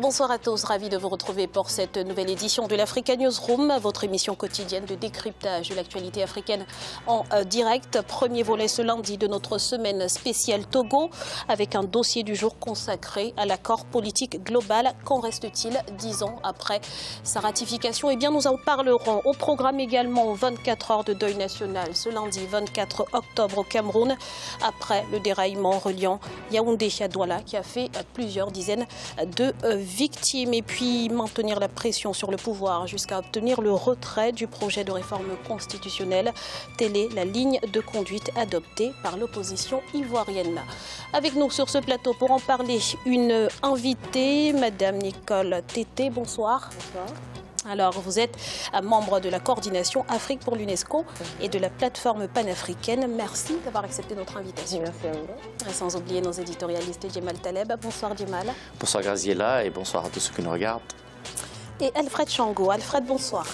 Bonsoir à tous, ravi de vous retrouver pour cette nouvelle édition de l'Africa Newsroom, votre émission quotidienne de décryptage de l'actualité africaine en direct. Premier volet ce lundi de notre semaine spéciale Togo, avec un dossier du jour consacré à l'accord politique global. Qu'en reste-t-il 10 ans après sa ratification? Eh bien, nous en parlerons. Au programme également 24 heures de deuil national ce lundi 24 octobre au Cameroun, après le déraillement reliant Yaoundé à Douala qui a fait plusieurs dizaines de victimes, et puis maintenir la pression sur le pouvoir jusqu'à obtenir le retrait du projet de réforme constitutionnelle. Telle est la ligne de conduite adoptée par l'opposition ivoirienne. Avec nous sur ce plateau pour en parler, une invitée, Madame Nicole Tété. Bonsoir. Bonsoir. Alors, vous êtes membre de la coordination Afrique pour l'UNESCO et de la plateforme panafricaine. Merci d'avoir accepté notre invitation. Merci à vous. Et sans oublier nos éditorialistes Djemal Taleb. Bonsoir Djemal. Bonsoir Graziella et bonsoir à tous ceux qui nous regardent. Et Alfred Chango. Alfred, bonsoir.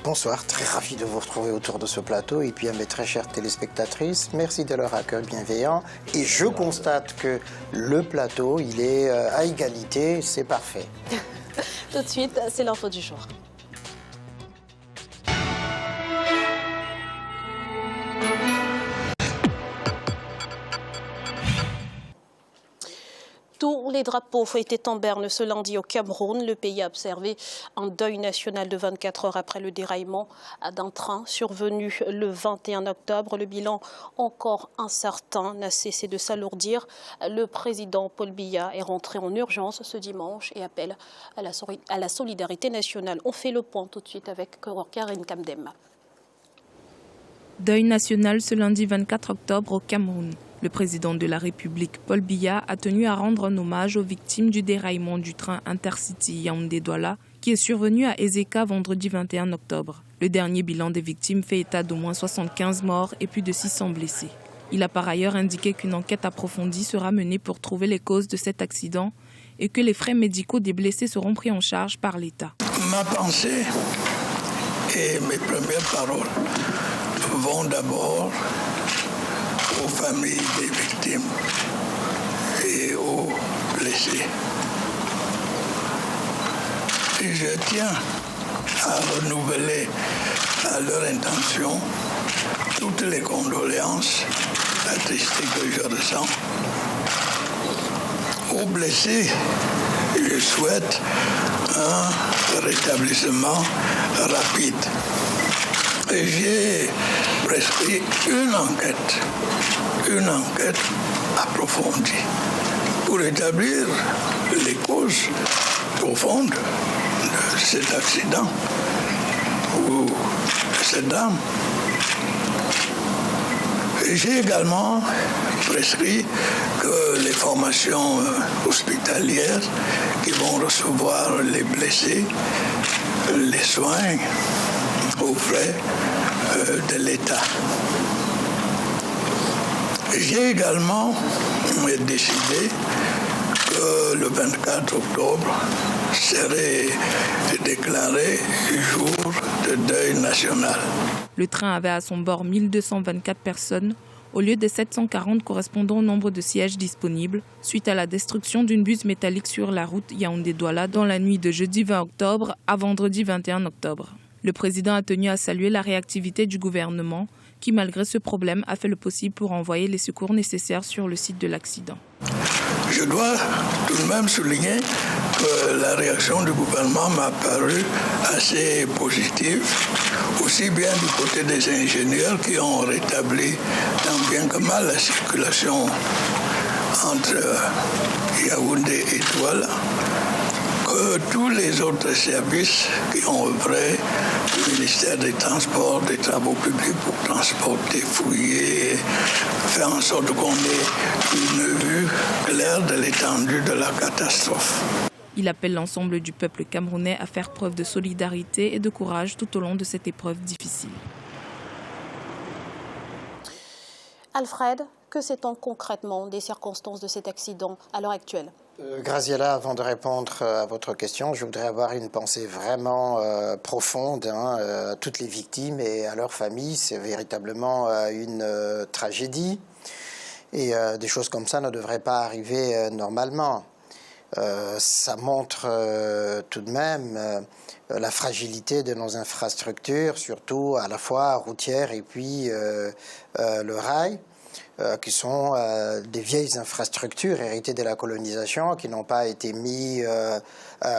Bonsoir, très ravi de vous retrouver autour de ce plateau. Et puis à mes très chères téléspectatrices, merci de leur accueil bienveillant. Et je constate que le plateau, il est à égalité, c'est parfait. Tout de suite, c'est l'info du jour. Tous les drapeaux étaient en berne ce lundi au Cameroun. Le pays a observé un deuil national de 24 heures après le déraillement d'un train survenu le 21 octobre. Le bilan, encore incertain, n'a cessé de s'alourdir. Le président Paul Biya est rentré en urgence ce dimanche et appelle à la solidarité nationale. On fait le point tout de suite avec Karine Kamdem. Deuil national ce lundi 24 octobre au Cameroun. Le président de la République, Paul Biya, a tenu à rendre un hommage aux victimes du déraillement du train Intercity Yaoundé-Douala qui est survenu à Ezeka vendredi 21 octobre. Le dernier bilan des victimes fait état d'au moins 75 morts et plus de 600 blessés. Il a par ailleurs indiqué qu'une enquête approfondie sera menée pour trouver les causes de cet accident et que les frais médicaux des blessés seront pris en charge par l'État. Ma pensée et mes premières paroles vont d'abord aux familles des victimes et aux blessés. Et je tiens à renouveler à leur intention toutes les condoléances attristées que je ressens. Aux blessés, je souhaite un rétablissement rapide. Et j'ai prescrit une enquête approfondie pour établir les causes profondes de cet accident ou de cette drame. Et j'ai également prescrit que les formations hospitalières qui vont recevoir les blessés, les soins aux frais de l'État. J'ai également décidé que le 24 octobre serait déclaré jour de deuil national. Le train avait à son bord 1224 personnes, au lieu des 740 correspondant au nombre de sièges disponibles, suite à la destruction d'une buse métallique sur la route Yaoundé-Douala dans la nuit de jeudi 20 octobre à vendredi 21 octobre. Le président a tenu à saluer la réactivité du gouvernement qui, malgré ce problème, a fait le possible pour envoyer les secours nécessaires sur le site de l'accident. Je dois tout de même souligner que la réaction du gouvernement m'a paru assez positive, aussi bien du côté des ingénieurs qui ont rétabli tant bien que mal la circulation entre Yaoundé et Douala, que tous les autres services qui ont œuvré, le ministère des Transports, des Travaux publics pour transporter, fouiller, faire en sorte qu'on ait une vue claire de l'étendue de la catastrophe. Il appelle l'ensemble du peuple camerounais à faire preuve de solidarité et de courage tout au long de cette épreuve difficile. Alfred, que sait-on concrètement des circonstances de cet accident à l'heure actuelle ? Graziella, avant de répondre à votre question, je voudrais avoir une pensée vraiment profonde à toutes les victimes et à leurs familles. C'est véritablement une tragédie et des choses comme ça ne devraient pas arriver normalement. ça montre tout de même la fragilité de nos infrastructures, surtout à la fois routières et puis le rail, qui sont des vieilles infrastructures héritées de la colonisation, qui n'ont pas été mis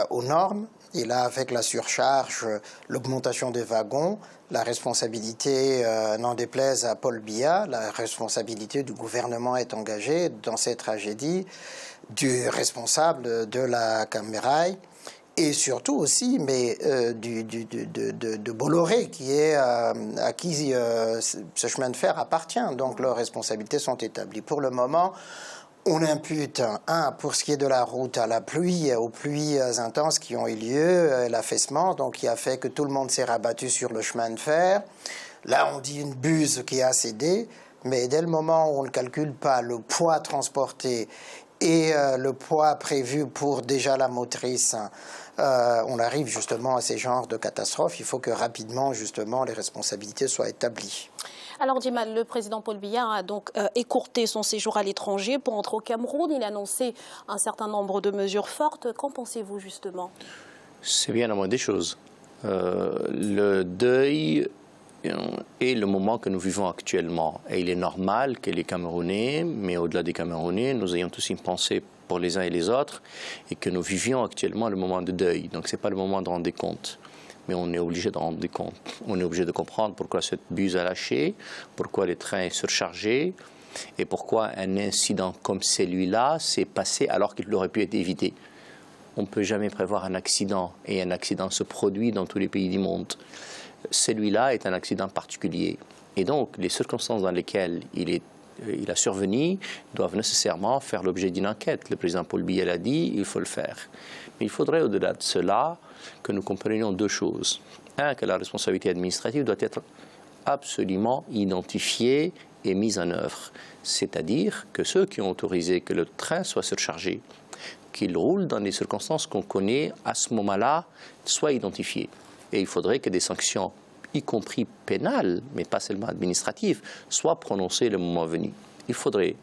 aux normes. Et là, avec la surcharge, l'augmentation des wagons, la responsabilité, n'en déplaise à Paul Biya, la responsabilité du gouvernement est engagée dans cette tragédie, du responsable de la Camerail, et surtout aussi, mais de Bolloré, à qui ce chemin de fer appartient. Donc leurs responsabilités sont établies. Pour le moment, on impute, pour ce qui est de la route, à la pluie, aux pluies intenses qui ont eu lieu, l'affaissement, donc qui a fait que tout le monde s'est rabattu sur le chemin de fer. Là, on dit une buse qui a cédé, mais dès le moment où on ne calcule pas le poids transporté et le poids prévu pour déjà la motrice, on arrive justement à ces genres de catastrophes. Il faut que rapidement, justement, les responsabilités soient établies. Alors, Djimal, le président Paul Biya a donc écourté son séjour à l'étranger pour entrer au Cameroun. Il a annoncé un certain nombre de mesures fortes. Qu'en pensez-vous, justement? C'est bien la moindre des choses. Le deuil est le moment que nous vivons actuellement. Et il est normal que les Camerounais, mais au-delà des Camerounais, nous ayons tous une pensée pour les uns et les autres et que nous vivions actuellement le moment de deuil. Donc, ce n'est pas le moment de rendre des comptes. Mais on est obligé de rendre des comptes. On est obligé de comprendre pourquoi cette buse a lâché, pourquoi le train est surchargé et pourquoi un incident comme celui-là s'est passé alors qu'il aurait pu être évité. On ne peut jamais prévoir un accident et un accident se produit dans tous les pays du monde. Celui-là est un accident particulier. Et donc, les circonstances dans lesquelles il a survenu doivent nécessairement faire l'objet d'une enquête. Le président Paul Biya l'a dit, il faut le faire. Mais il faudrait, au-delà de cela, que nous comprenions deux choses. Un, que la responsabilité administrative doit être absolument identifiée et mise en œuvre. C'est-à-dire que ceux qui ont autorisé que le train soit surchargé, qu'il roule dans des circonstances qu'on connaît à ce moment-là, soient identifiés. Et il faudrait que des sanctions, y compris pénales, mais pas seulement administratives, soient prononcées le moment venu. Il faudrait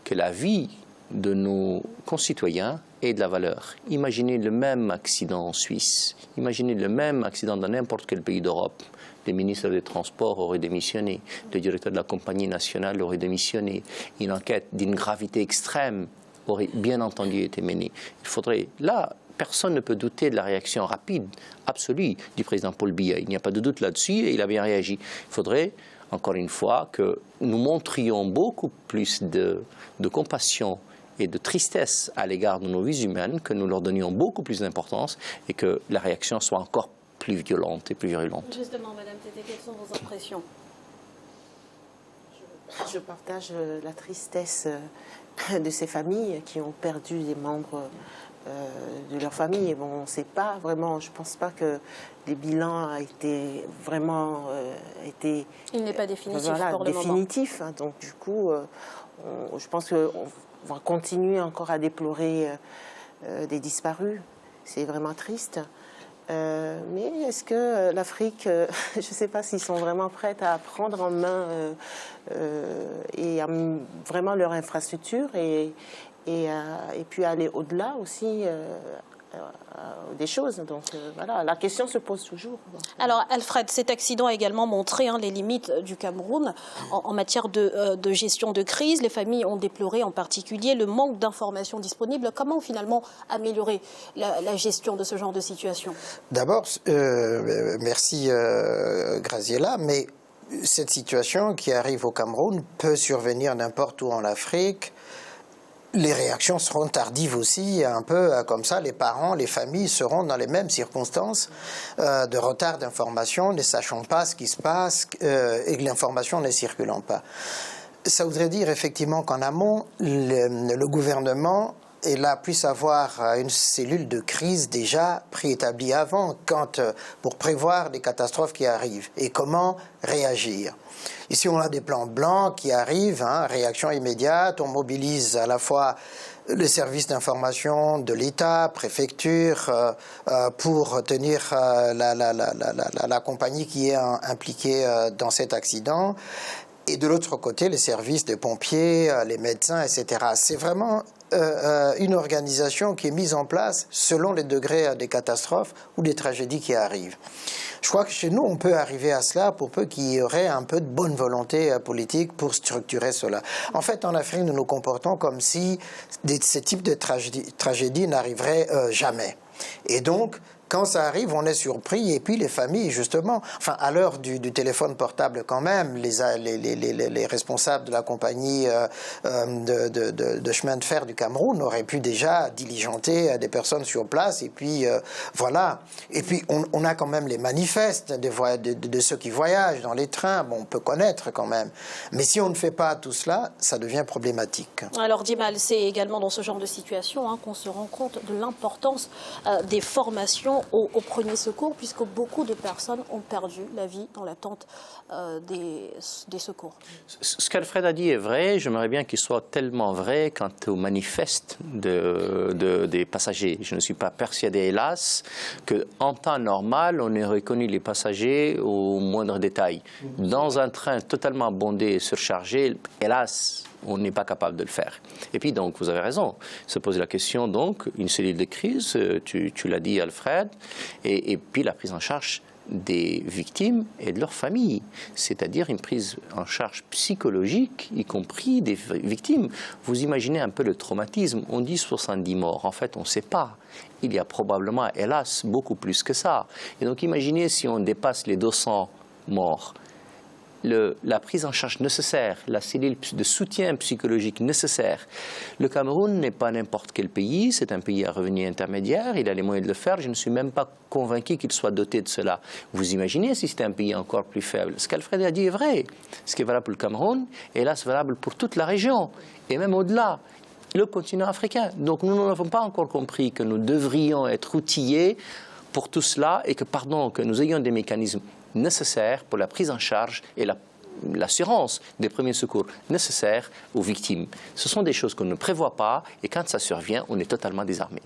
que la vie de nos concitoyens ait de la valeur. Imaginez le même accident en Suisse, imaginez le même accident dans n'importe quel pays d'Europe. Le ministre des Transports aurait démissionné, le directeur de la compagnie nationale aurait démissionné, une enquête d'une gravité extrême aurait bien entendu été menée. Il faudrait, là, personne ne peut douter de la réaction rapide, absolue du président Paul Biya. Il n'y a pas de doute là-dessus et il a bien réagi. Il faudrait, encore une fois, que nous montrions beaucoup plus de compassion et de tristesse à l'égard de nos vies humaines, que nous leur donnions beaucoup plus d'importance et que la réaction soit encore plus violente et plus virulente. Justement, Madame Tété, quelles sont vos impressions? Je partage la tristesse de ces familles qui ont perdu des membres de leur famille. Et bon, on ne sait pas vraiment, je ne pense pas que les bilans a été vraiment Il n'est pas définitif pour le définitif, moment. Donc du coup, je pense qu'on va continuer encore à déplorer des disparus. C'est vraiment triste. Mais est-ce que l'Afrique, je ne sais pas s'ils sont vraiment prêts à prendre en main et à vraiment leur infrastructure et puis aller au-delà aussi des choses. Donc voilà, la question se pose toujours. Alors Alfred, cet accident a également montré les limites du Cameroun en matière de gestion de crise. Les familles ont déploré en particulier le manque d'informations disponibles. Comment finalement améliorer la gestion de ce genre de situation? D'abord, merci Graziella, mais cette situation qui arrive au Cameroun peut survenir n'importe où en Afrique. Les réactions seront tardives aussi, un peu comme ça. Les parents, les familles seront dans les mêmes circonstances de retard d'information, ne sachant pas ce qui se passe et l'information ne circulant pas. Ça voudrait dire effectivement qu'en amont, le gouvernement et là puisse avoir une cellule de crise déjà préétablie avant, pour prévoir des catastrophes qui arrivent et comment réagir. Ici, on a des plans blancs qui arrivent, réaction immédiate, on mobilise à la fois les services d'information de l'État, préfecture, pour tenir la compagnie qui est impliquée dans cet accident. Et de l'autre côté, les services de pompiers, les médecins, etc. C'est vraiment une organisation qui est mise en place selon les degrés des catastrophes ou des tragédies qui arrivent. Je crois que chez nous, on peut arriver à cela pour peu qu'il y aurait un peu de bonne volonté politique pour structurer cela. En fait, en Afrique, nous nous comportons comme si ces types de tragédies n'arriveraient jamais. Et donc, quand ça arrive, on est surpris. Et puis les familles, justement, enfin à l'heure du téléphone portable quand même, les responsables de la compagnie de chemin de fer du Cameroun auraient pu déjà diligenter des personnes sur place. Et puis voilà. Et puis on a quand même les manifestes de ceux qui voyagent dans les trains. Bon, on peut connaître quand même. Mais si on ne fait pas tout cela, ça devient problématique. Alors Djimal, c'est également dans ce genre de situation qu'on se rend compte de l'importance des formations au premier secours, puisque beaucoup de personnes ont perdu la vie dans l'attente des secours. Ce qu'Alfred a dit est vrai. J'aimerais bien qu'il soit tellement vrai quant au manifeste des passagers. Je ne suis pas persuadé, hélas, qu'en temps normal, on ait reconnu les passagers au moindre détail. Dans un train totalement bondé et surchargé, hélas, on n'est pas capable de le faire. Et puis donc, vous avez raison, se pose la question donc, une cellule de crise, tu l'as dit Alfred, et puis la prise en charge des victimes et de leurs familles, c'est-à-dire une prise en charge psychologique, y compris des victimes. Vous imaginez un peu le traumatisme, on dit 70 morts, en fait on ne sait pas. Il y a probablement, hélas, beaucoup plus que ça. Et donc imaginez si on dépasse les 200 morts. La prise en charge nécessaire, la cellule de soutien psychologique nécessaire. Le Cameroun n'est pas n'importe quel pays, c'est un pays à revenu intermédiaire, il a les moyens de le faire, je ne suis même pas convaincu qu'il soit doté de cela. Vous imaginez si c'était un pays encore plus faible. Ce qu'Alfred a dit est vrai. Ce qui est valable pour le Cameroun est hélas valable pour toute la région, et même au-delà, le continent africain. Donc nous n'avons pas encore compris que nous devrions être outillés pour tout cela et que nous ayons des mécanismes nécessaires pour la prise en charge et l'assurance des premiers secours nécessaires aux victimes. Ce sont des choses qu'on ne prévoit pas et quand ça survient, on est totalement désarmé.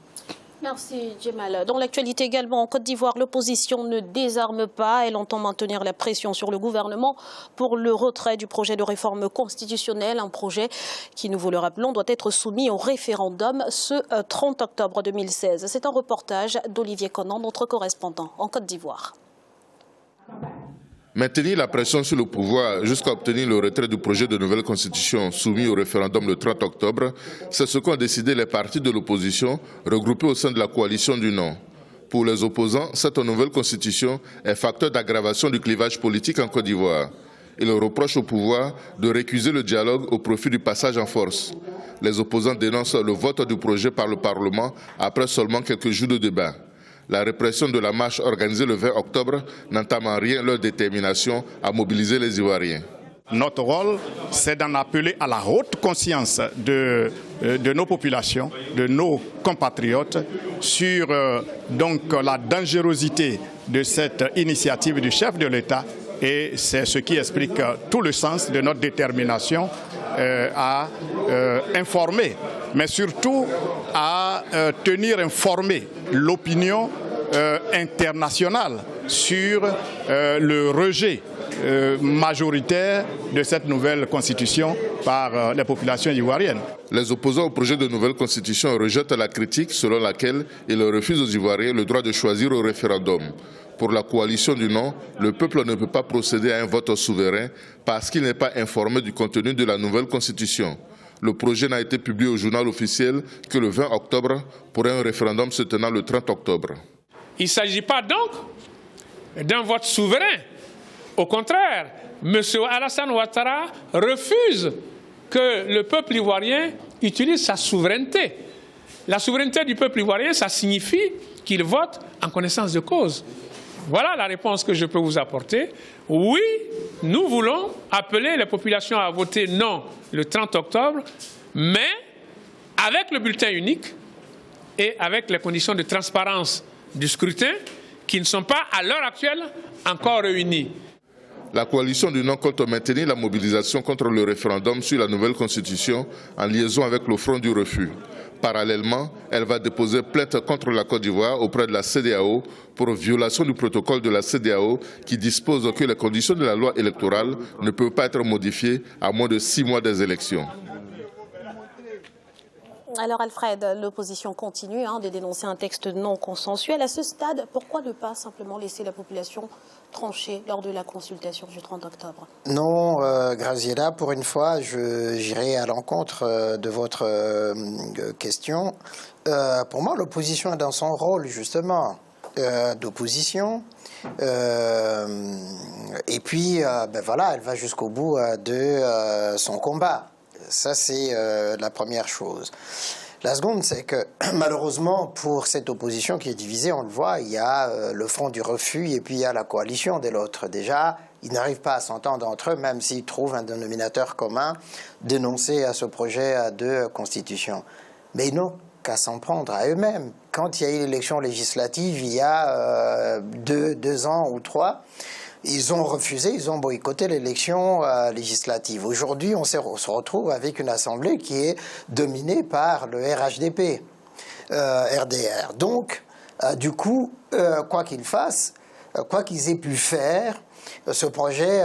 Merci Djimal. Dans l'actualité également, en Côte d'Ivoire, l'opposition ne désarme pas. Elle entend maintenir la pression sur le gouvernement pour le retrait du projet de réforme constitutionnelle, un projet qui, nous vous le rappelons, doit être soumis au référendum ce 30 octobre 2016. C'est un reportage d'Olivier Conan, notre correspondant en Côte d'Ivoire. Maintenir la pression sur le pouvoir jusqu'à obtenir le retrait du projet de nouvelle constitution soumis au référendum le 30 octobre, c'est ce qu'ont décidé les partis de l'opposition regroupés au sein de la coalition du non. Pour les opposants, cette nouvelle constitution est facteur d'aggravation du clivage politique en Côte d'Ivoire. Ils reprochent au pouvoir de récuser le dialogue au profit du passage en force. Les opposants dénoncent le vote du projet par le Parlement après seulement quelques jours de débat. La répression de la marche organisée le 20 octobre n'entame en rien leur détermination à mobiliser les Ivoiriens. Notre rôle, c'est d'en appeler à la haute conscience de nos populations, de nos compatriotes, sur donc la dangerosité de cette initiative du chef de l'État. Et c'est ce qui explique tout le sens de notre détermination à informer, mais surtout à tenir informée l'opinion internationale sur le rejet majoritaire de cette nouvelle constitution par les populations ivoiriennes. Les opposants au projet de nouvelle constitution rejettent la critique selon laquelle ils refusent aux Ivoiriens le droit de choisir au référendum. Pour la coalition du non, le peuple ne peut pas procéder à un vote souverain parce qu'il n'est pas informé du contenu de la nouvelle constitution. Le projet n'a été publié au journal officiel que le 20 octobre pour un référendum se tenant le 30 octobre. Il ne s'agit pas donc d'un vote souverain. Au contraire, M. Alassane Ouattara refuse que le peuple ivoirien utilise sa souveraineté. La souveraineté du peuple ivoirien, ça signifie qu'il vote en connaissance de cause. Voilà la réponse que je peux vous apporter. Oui, nous voulons appeler les populations à voter non le 30 octobre, mais avec le bulletin unique et avec les conditions de transparence du scrutin qui ne sont pas à l'heure actuelle encore réunies. La coalition du non compte maintenir la mobilisation contre le référendum sur la nouvelle constitution en liaison avec le Front du refus. Parallèlement, elle va déposer plainte contre la Côte d'Ivoire auprès de la CEDEAO pour violation du protocole de la CEDEAO qui dispose que les conditions de la loi électorale ne peuvent pas être modifiées à moins de 6 mois des élections. Alors Alfred, l'opposition continue de dénoncer un texte non consensuel. À ce stade, pourquoi ne pas simplement laisser la population trancher lors de la consultation du 30 octobre? Non, Graziella, pour une fois, j'irai à l'encontre de votre question. Pour moi, l'opposition est dans son rôle, justement, d'opposition. Et puis, voilà, elle va jusqu'au bout de son combat. Ça, c'est la première chose. La seconde, c'est que malheureusement, pour cette opposition qui est divisée, on le voit, il y a le front du refus et puis il y a la coalition de l'autre. Déjà, ils n'arrivent pas à s'entendre entre eux, même s'ils trouvent un dénominateur commun d'énoncer à ce projet de constitution. Mais ils n'ont qu'à s'en prendre à eux-mêmes. Quand il y a eu l'élection législative, il y a 2 ans ou 3, ils ont refusé, ils ont boycotté l'élection législative. Aujourd'hui, on se retrouve avec une assemblée qui est dominée par le RHDP, RDR. Donc, du coup, quoi qu'ils fassent, quoi qu'ils aient pu faire, ce projet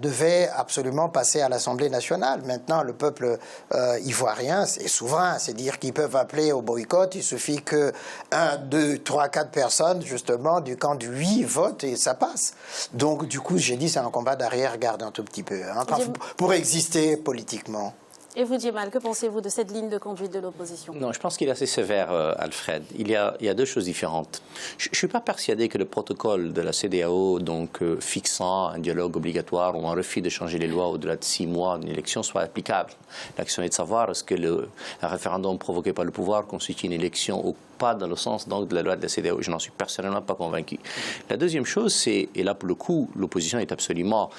devait absolument passer à l'Assemblée nationale. Maintenant, le peuple ivoirien est souverain, c'est-à-dire qu'ils peuvent appeler au boycott. Il suffit que 1, 2, 3, 4 personnes, justement, du camp du oui votent et ça passe. Donc, du coup, j'ai dit, c'est un combat d'arrière-garde un tout petit peu, pour exister politiquement. Et vous, Djemal, que pensez-vous de cette ligne de conduite de l'opposition? Non, je pense qu'il est assez sévère, Alfred. Il y a 2 choses différentes. Je ne suis pas persuadé que le protocole de la CEDEAO, donc fixant un dialogue obligatoire ou un refus de changer les lois au-delà de 6 mois d'une élection, soit applicable. La question est de savoir est-ce que un référendum provoqué par le pouvoir constitue une élection ou pas dans le sens donc, de la loi de la CEDEAO. Je n'en suis personnellement pas convaincu. La deuxième chose, c'est, et là pour le coup, l'opposition est absolument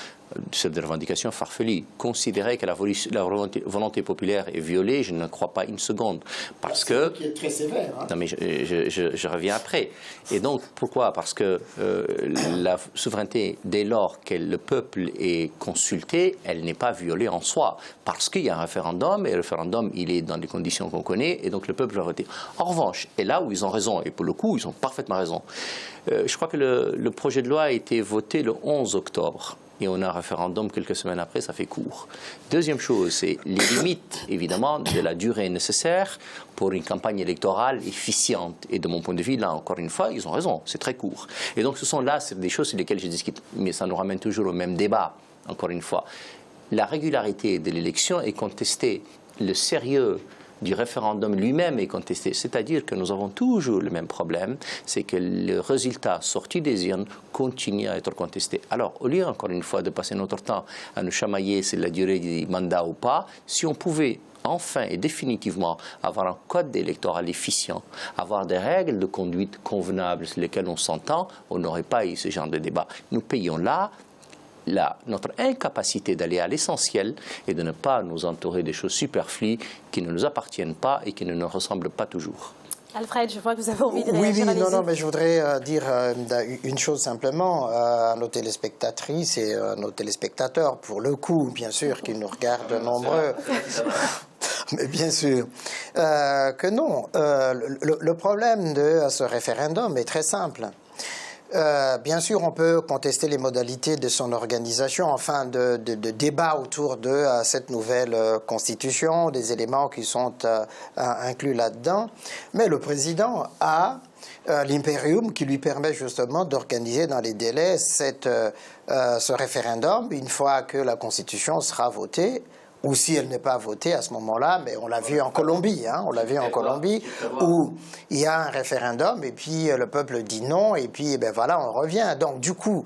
cette revendication farfelue. Considérer que la volonté populaire est violée, je ne crois pas une seconde. Parce que... Qui est très sévère. Non, mais je reviens après. Et donc, pourquoi? Parce que la souveraineté, dès lors que le peuple est consulté, elle n'est pas violée en soi. Parce qu'il y a un référendum, et le référendum, il est dans les conditions qu'on connaît, et donc le peuple va voter. En revanche, et là où ils ont raison, et pour le coup, ils ont parfaitement raison, je crois que le projet de loi a été voté le 11 octobre. Et on a un référendum quelques semaines après, ça fait court. Deuxième chose, c'est les limites, évidemment, de la durée nécessaire pour une campagne électorale efficiente. Et de mon point de vue, là, encore une fois, ils ont raison, c'est très court. Et donc, ce sont là des choses sur lesquelles je discute, mais ça nous ramène toujours au même débat, encore une fois. La régularité de l'élection est contestée. Le sérieux du référendum lui-même est contesté. C'est-à-dire que nous avons toujours le même problème, c'est que le résultat sorti des urnes continue à être contesté. Alors, au lieu, encore une fois, de passer notre temps à nous chamailler sur la durée du mandat ou pas, si on pouvait enfin et définitivement avoir un code électoral efficient, avoir des règles de conduite convenables sur lesquelles on s'entend, on n'aurait pas eu ce genre de débat. Nous payons là notre incapacité d'aller à l'essentiel et de ne pas nous entourer des choses superflues qui ne nous appartiennent pas et qui ne nous ressemblent pas toujours. Alfred, je vois que vous avez envie de réagir. Oui, non, mais je voudrais dire une chose simplement à nos téléspectatrices et à nos téléspectateurs, pour le coup, bien sûr, qui nous regardent nombreux. Mais bien sûr que non. Le problème de ce référendum est très simple. Bien sûr, on peut contester les modalités de son organisation, enfin de débat autour de cette nouvelle constitution, des éléments qui sont inclus là-dedans. Mais le président a l'impérium qui lui permet justement d'organiser dans les délais ce référendum une fois que la constitution sera votée. Ou si elle n'est pas votée à ce moment-là, mais on l'a vu en Colombie, où il y a un référendum et puis le peuple dit non et puis voilà, on revient. Donc du coup,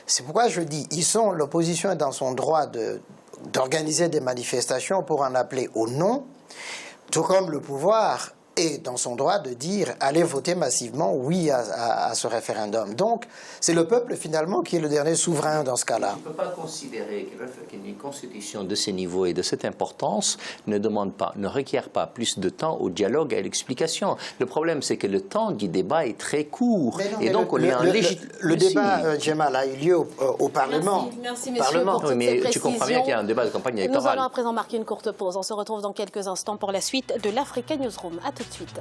c'est pourquoi je dis, l'opposition est dans son droit d'organiser des manifestations pour en appeler au non, tout comme le pouvoir est dans son droit de dire allez voter massivement oui à ce référendum. Donc, c'est le peuple finalement qui est le dernier souverain dans ce cas-là. On ne peut pas considérer qu'une constitution de ce niveau et de cette importance ne requiert pas plus de temps au dialogue et à l'explication. Le problème, c'est que le temps du débat est très court. Et donc, le débat, Djemal, a eu lieu au Parlement. Merci messieurs, pour toutes ces précisions. Tu comprends bien qu'il y a un débat de campagne électorale. Nous allons à présent marquer une courte pause. On se retrouve dans quelques instants pour la suite de l'Africa Newsroom. À tout de suite.